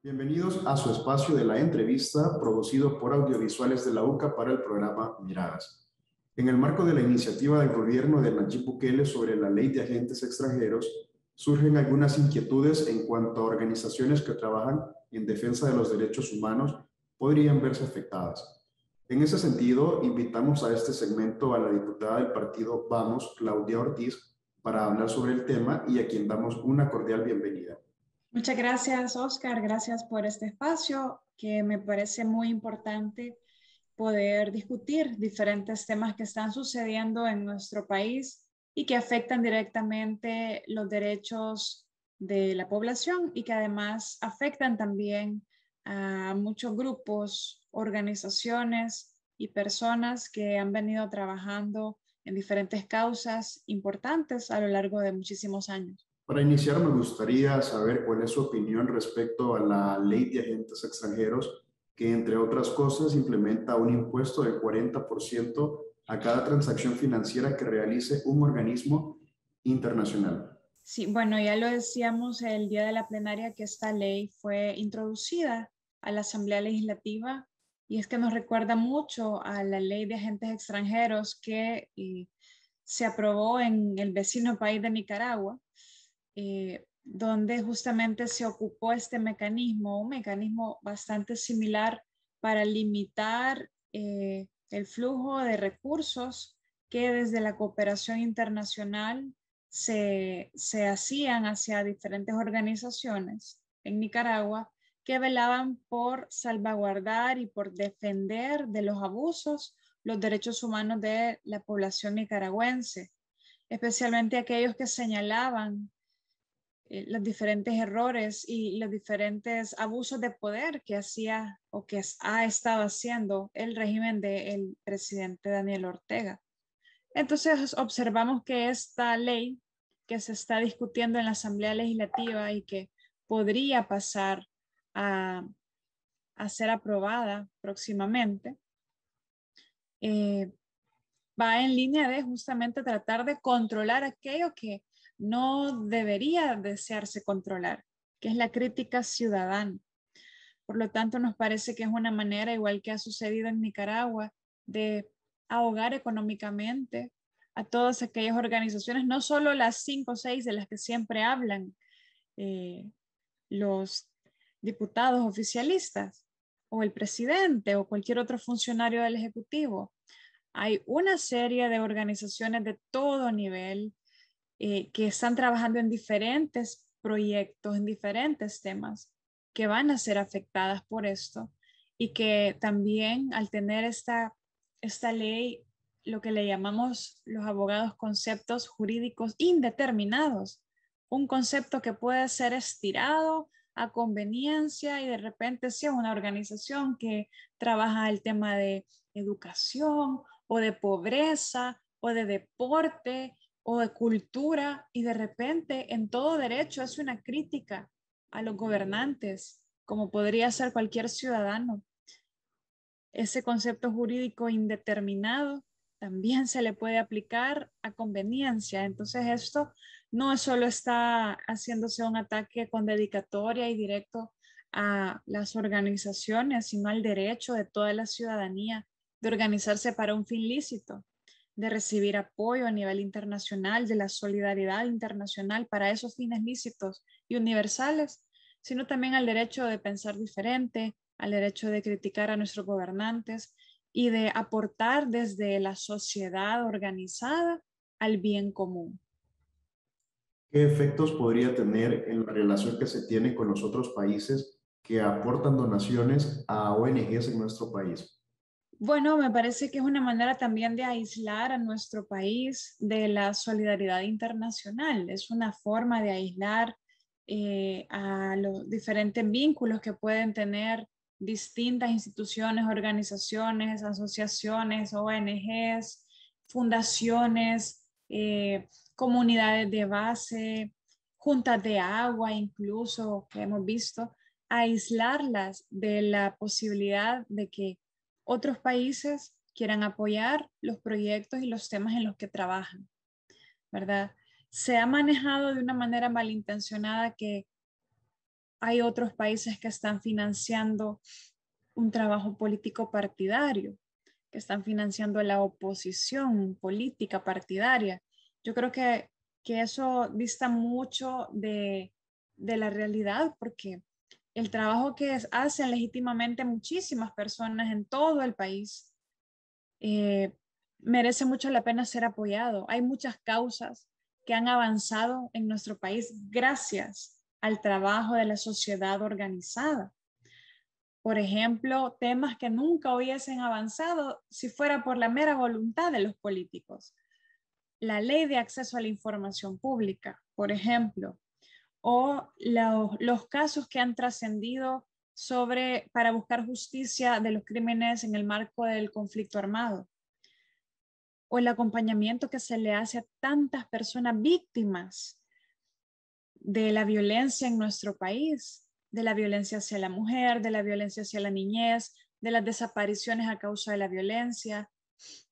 Bienvenidos a su espacio de la entrevista producido por Audiovisuales de la UCA para el programa Miradas. En el marco de la iniciativa del gobierno de Nayib Bukele sobre la ley de agentes extranjeros, surgen algunas inquietudes en cuanto a organizaciones que trabajan en defensa de los derechos humanos podrían verse afectadas. En ese sentido, invitamos a este segmento a la diputada del partido Vamos, Claudia Ortiz, para hablar sobre el tema y a quien damos una cordial bienvenida. Muchas gracias, Oscar. Gracias por este espacio que me parece muy importante poder discutir diferentes temas que están sucediendo en nuestro país y que afectan directamente los derechos de la población y que además afectan también a muchos grupos, organizaciones y personas que han venido trabajando en diferentes causas importantes a lo largo de muchísimos años. Para iniciar, me gustaría saber cuál es su opinión respecto a la ley de agentes extranjeros, que entre otras cosas implementa un impuesto del 40% a cada transacción financiera que realice un organismo internacional. Sí, bueno, ya lo decíamos el día de la plenaria que esta ley fue introducida a la Asamblea Legislativa y es que nos recuerda mucho a la ley de agentes extranjeros que se aprobó en el vecino país de Nicaragua, donde justamente se ocupó este mecanismo, un mecanismo bastante similar para limitar el flujo de recursos que desde la cooperación internacional se hacían hacia diferentes organizaciones en Nicaragua que velaban por salvaguardar y por defender de los abusos los derechos humanos de la población nicaragüense, especialmente aquellos que señalaban los diferentes errores y los diferentes abusos de poder que hacía o que ha estado haciendo el régimen del presidente Daniel Ortega. Entonces observamos que esta ley que se está discutiendo en la Asamblea Legislativa y que podría pasar a, a ser aprobada próximamente, eh, va en línea de justamente tratar de controlar aquello que no debería desearse controlar, que es la crítica ciudadana. Por lo tanto, nos parece que es una manera, igual que ha sucedido en Nicaragua, de ahogar económicamente a todas aquellas organizaciones, no solo las 5 o 6 de las que siempre hablan eh, los diputados oficialistas o el presidente o cualquier otro funcionario del Ejecutivo. Hay una serie de organizaciones de todo nivel que están trabajando en diferentes proyectos, en diferentes temas, que van a ser afectadas por esto y que también al tener esta ley, lo que le llamamos los abogados conceptos jurídicos indeterminados, un concepto que puede ser estirado a conveniencia y de repente sea una organización que trabaja el tema de educación o de pobreza o de deporte o de cultura y de repente en todo derecho es una crítica a los gobernantes, como podría ser cualquier ciudadano. Ese concepto jurídico indeterminado también se le puede aplicar a conveniencia. Entonces esto no solo está haciéndose un ataque con dedicatoria y directo a las organizaciones, sino al derecho de toda la ciudadanía de organizarse para un fin lícito, de recibir apoyo a nivel internacional, de la solidaridad internacional para esos fines lícitos y universales, sino también al derecho de pensar diferente, al derecho de criticar a nuestros gobernantes y de aportar desde la sociedad organizada al bien común. ¿Qué efectos podría tener en la relación que se tiene con los otros países que aportan donaciones a ONGs en nuestro país? Bueno, me parece que es una manera también de aislar a nuestro país de la solidaridad internacional. Es una forma de aislar a los diferentes vínculos que pueden tener distintas instituciones, organizaciones, asociaciones, ONGs, fundaciones, comunidades de base, juntas de agua incluso, que hemos visto, aislarlas de la posibilidad de que otros países quieran apoyar los proyectos y los temas en los que trabajan, ¿verdad? Se ha manejado de una manera malintencionada que hay otros países que están financiando un trabajo político partidario, que están financiando la oposición política partidaria. Yo creo que eso dista mucho de la realidad, porque el trabajo que hacen legítimamente muchísimas personas en todo el país merece mucho la pena ser apoyado. Hay muchas causas que han avanzado en nuestro país gracias al trabajo de la sociedad organizada. Por ejemplo, temas que nunca hubiesen avanzado si fuera por la mera voluntad de los políticos. La ley de acceso a la información pública, por ejemplo, o los casos que han trascendido para buscar justicia de los crímenes en el marco del conflicto armado, o el acompañamiento que se le hace a tantas personas víctimas de la violencia en nuestro país, de la violencia hacia la mujer, de la violencia hacia la niñez, de las desapariciones a causa de la violencia,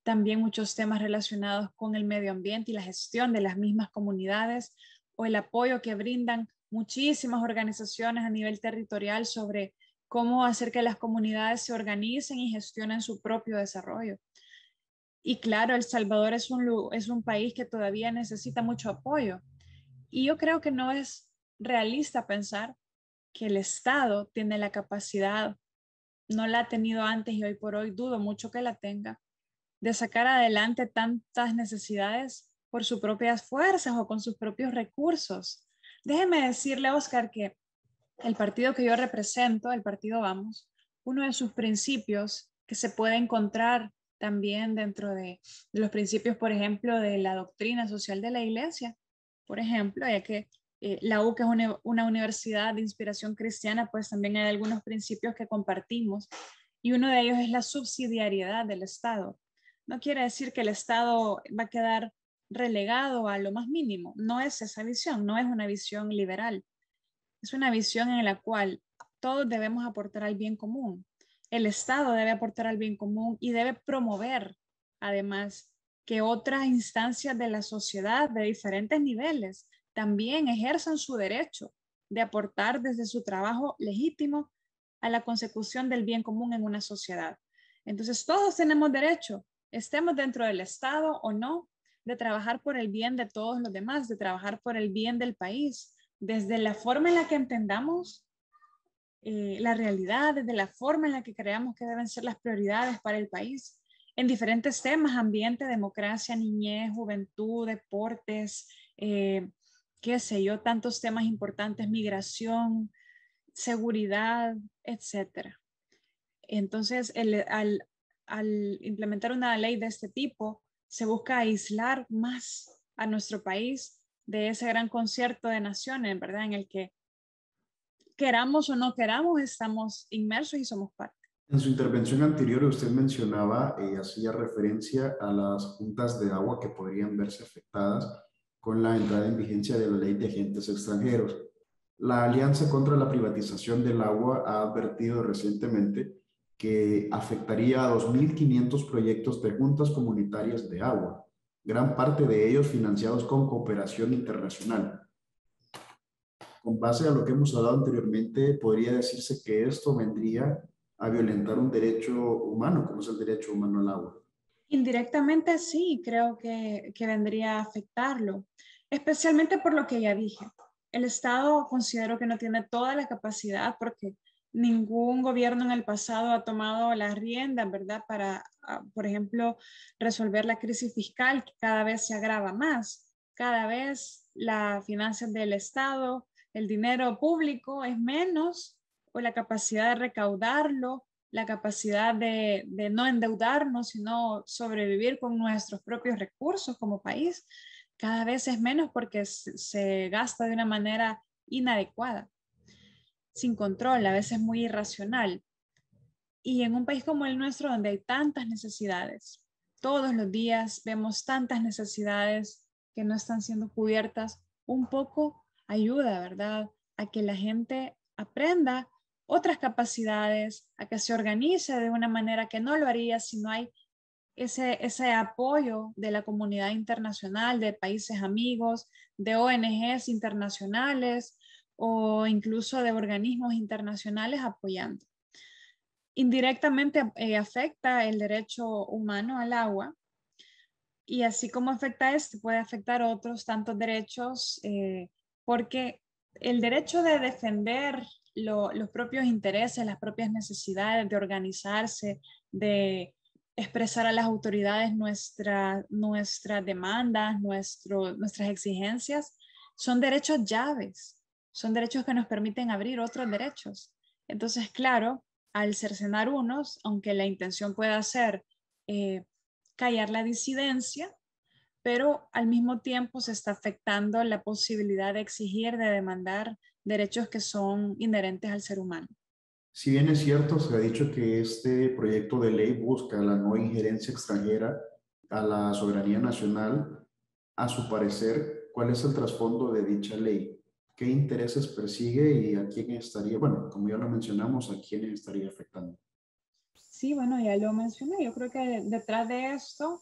también muchos temas relacionados con el medio ambiente y la gestión de las mismas comunidades, o el apoyo que brindan muchísimas organizaciones a nivel territorial sobre cómo hacer que las comunidades se organicen y gestionen su propio desarrollo. Y claro, El Salvador es un país que todavía necesita mucho apoyo. Y yo creo que no es realista pensar que el Estado tiene la capacidad, no la ha tenido antes y hoy por hoy dudo mucho que la tenga, de sacar adelante tantas necesidades por sus propias fuerzas o con sus propios recursos. Déjeme decirle, Oscar, que el partido que yo represento, el partido Vamos, uno de sus principios que se puede encontrar también dentro de los principios, por ejemplo, de la doctrina social de la Iglesia, por ejemplo, ya que la UCA es una universidad de inspiración cristiana, pues también hay algunos principios que compartimos, y uno de ellos es la subsidiariedad del Estado. No quiere decir que el Estado va a quedar relegado a lo más mínimo, no es esa visión, no es una visión liberal. Es una visión en la cual todos debemos aportar al bien común. El Estado debe aportar al bien común y debe promover, además, que otras instancias de la sociedad de diferentes niveles también ejerzan su derecho de aportar desde su trabajo legítimo a la consecución del bien común en una sociedad. Entonces, todos tenemos derecho, estemos dentro del Estado o no, de trabajar por el bien de todos los demás, de trabajar por el bien del país, desde la forma en la que entendamos la realidad, desde la forma en la que creamos que deben ser las prioridades para el país, en diferentes temas: ambiente, democracia, niñez, juventud, deportes, qué sé yo, tantos temas importantes, migración, seguridad, etcétera. Entonces, al implementar una ley de este tipo, se busca aislar más a nuestro país de ese gran concierto de naciones, ¿verdad? En el que queramos o no queramos, estamos inmersos y somos parte. En su intervención anterior usted mencionaba, hacía referencia a las juntas de agua que podrían verse afectadas con la entrada en vigencia de la ley de agentes extranjeros. La Alianza contra la Privatización del Agua ha advertido recientemente que afectaría a 2.500 proyectos de juntas comunitarias de agua, gran parte de ellos financiados con cooperación internacional. Con base a lo que hemos hablado anteriormente, podría decirse que esto vendría a violentar un derecho humano, como es el derecho humano al agua. Indirectamente sí, creo que vendría a afectarlo, especialmente por lo que ya dije. El Estado considero que no tiene toda la capacidad, porque ningún gobierno en el pasado ha tomado las riendas, ¿verdad? Para, por ejemplo, resolver la crisis fiscal que cada vez se agrava más. Cada vez las finanzas del Estado, el dinero público es menos, o la capacidad de recaudarlo, la capacidad de no endeudarnos, sino sobrevivir con nuestros propios recursos como país, cada vez es menos porque se gasta de una manera inadecuada, sin control, a veces muy irracional. Y en un país como el nuestro, donde hay tantas necesidades, todos los días vemos tantas necesidades que no están siendo cubiertas, un poco ayuda, ¿verdad?, a que la gente aprenda otras capacidades, a que se organice de una manera que no lo haría si no hay ese apoyo de la comunidad internacional, de países amigos, de ONGs internacionales, o incluso de organismos internacionales apoyando. Indirectamente afecta el derecho humano al agua, y así como afecta este, puede afectar otros tantos derechos, porque el derecho de defender los propios intereses, las propias necesidades, de organizarse, de expresar a las autoridades nuestras demandas, nuestras exigencias, son derechos llaves, son derechos que nos permiten abrir otros derechos. Entonces, claro, al cercenar unos, aunque la intención pueda ser callar la disidencia, pero al mismo tiempo se está afectando la posibilidad de exigir, de demandar derechos que son inherentes al ser humano. Si bien es cierto, se ha dicho que este proyecto de ley busca la no injerencia extranjera a la soberanía nacional, a su parecer, ¿cuál es el trasfondo de dicha ley? ¿Qué intereses persigue y a quién estaría, bueno, como ya lo mencionamos, a quién estaría afectando? Sí, bueno, ya lo mencioné. Yo creo que detrás de esto,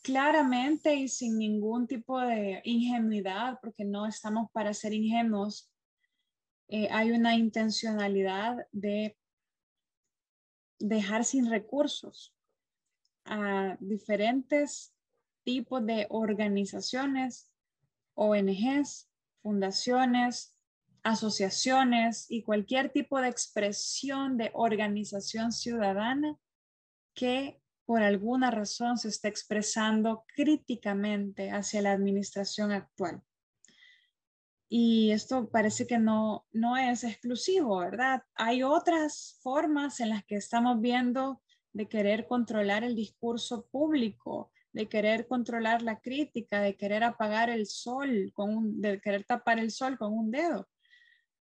claramente y sin ningún tipo de ingenuidad, porque no estamos para ser ingenuos, hay una intencionalidad de dejar sin recursos a diferentes tipos de organizaciones, ONGs, fundaciones, asociaciones y cualquier tipo de expresión de organización ciudadana que por alguna razón se está expresando críticamente hacia la administración actual. Y esto parece que no es exclusivo, ¿verdad? Hay otras formas en las que estamos viendo de querer controlar el discurso público, de querer controlar la crítica, de querer apagar el sol, de querer tapar el sol con un dedo.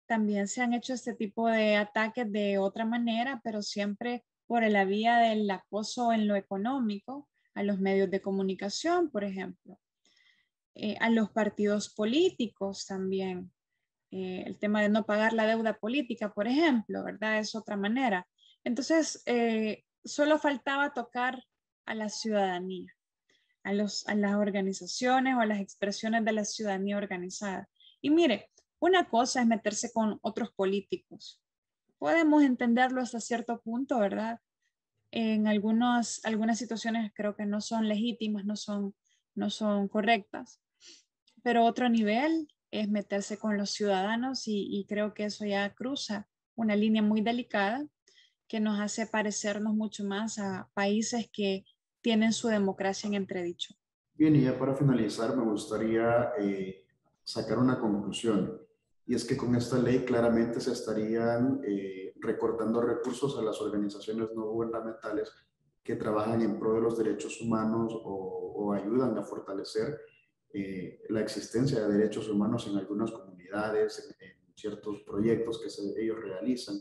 También se han hecho este tipo de ataques de otra manera, pero siempre por la vía del acoso en lo económico, a los medios de comunicación, por ejemplo, a los partidos políticos también. El tema de no pagar la deuda política, por ejemplo, ¿verdad? Es otra manera. Entonces, solo faltaba tocar a la ciudadanía, a las organizaciones o a las expresiones de la ciudadanía organizada. Y mire, una cosa es meterse con otros políticos. Podemos entenderlo hasta cierto punto, ¿verdad? En algunas situaciones creo que no son legítimas, no son correctas. Pero otro nivel es meterse con los ciudadanos y creo que eso ya cruza una línea muy delicada que nos hace parecernos mucho más a países que tienen su democracia en entredicho. Bien, y ya para finalizar, me gustaría sacar una conclusión. Y es que con esta ley claramente se estarían recortando recursos a las organizaciones no gubernamentales que trabajan en pro de los derechos humanos o ayudan a fortalecer la existencia de derechos humanos en algunas comunidades, en ciertos proyectos que ellos realizan.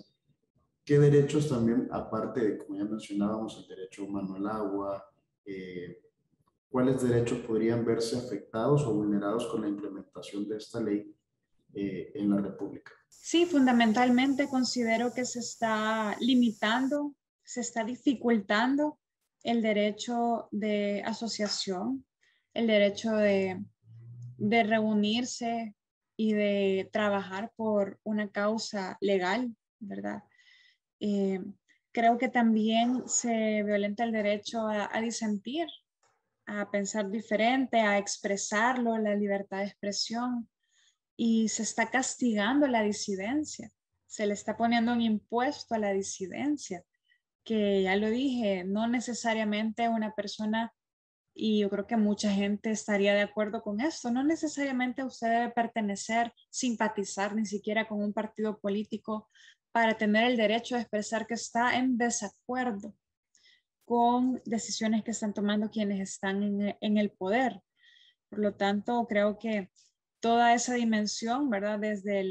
¿Qué derechos también, aparte de, como ya mencionábamos, el derecho humano al agua, cuáles derechos podrían verse afectados o vulnerados con la implementación de esta ley en la República? Sí, fundamentalmente considero que se está limitando, se está dificultando el derecho de asociación, el derecho de reunirse y de trabajar por una causa legal, ¿verdad? Eh, Creo que también se violenta el derecho a disentir, a pensar diferente, a expresarlo, la libertad de expresión, y se está castigando la disidencia, se le está poniendo un impuesto a la disidencia, que ya lo dije, no necesariamente una persona, y yo creo que mucha gente estaría de acuerdo con esto, no necesariamente usted debe pertenecer, simpatizar ni siquiera con un partido político para tener el derecho de expresar que está en desacuerdo con decisiones que están tomando quienes están en el poder. Por lo tanto, creo que toda esa dimensión, ¿verdad? Desde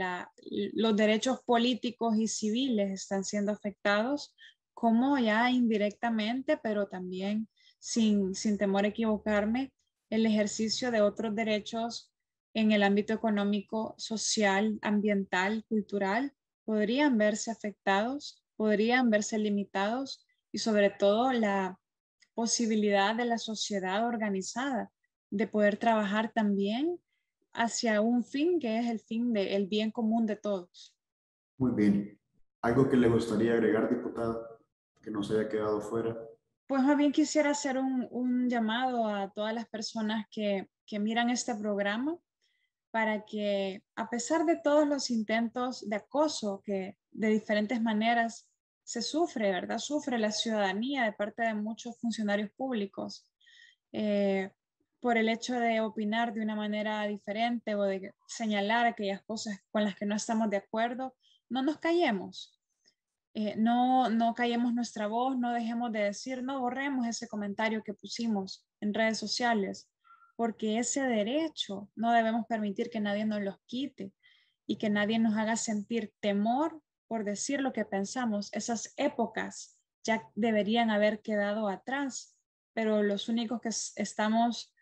los derechos políticos y civiles están siendo afectados, como ya indirectamente, pero también sin temor a equivocarme, el ejercicio de otros derechos en el ámbito económico, social, ambiental, cultural, podrían verse afectados, podrían verse limitados y sobre todo la posibilidad de la sociedad organizada de poder trabajar también hacia un fin que es el fin del bien común de todos. Muy bien. ¿Algo que le gustaría agregar, diputada, que no se haya quedado fuera? Pues más bien quisiera hacer un llamado a todas las personas que miran este programa para que, a pesar de todos los intentos de acoso que de diferentes maneras se sufre, ¿verdad? Sufre la ciudadanía de parte de muchos funcionarios públicos eh, por el hecho de opinar de una manera diferente o de señalar aquellas cosas con las que no estamos de acuerdo, no nos callemos. No callemos nuestra voz, no dejemos de decir, no borremos ese comentario que pusimos en redes sociales, porque ese derecho no debemos permitir que nadie nos los quite y que nadie nos haga sentir temor por decir lo que pensamos. Esas épocas ya deberían haber quedado atrás, pero los únicos estamos,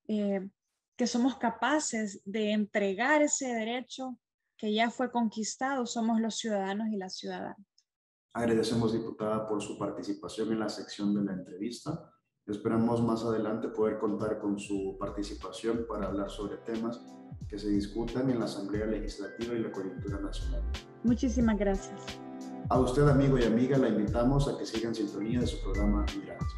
que somos capaces de entregar ese derecho que ya fue conquistado, somos los ciudadanos y las ciudadanas. Agradecemos, diputada, por su participación en la sección de la entrevista. Esperamos más adelante poder contar con su participación para hablar sobre temas que se discutan en la Asamblea Legislativa y la Coyuntura Nacional. Muchísimas gracias. A usted, amigo y amiga, la invitamos a que siga en sintonía de su programa Miradas.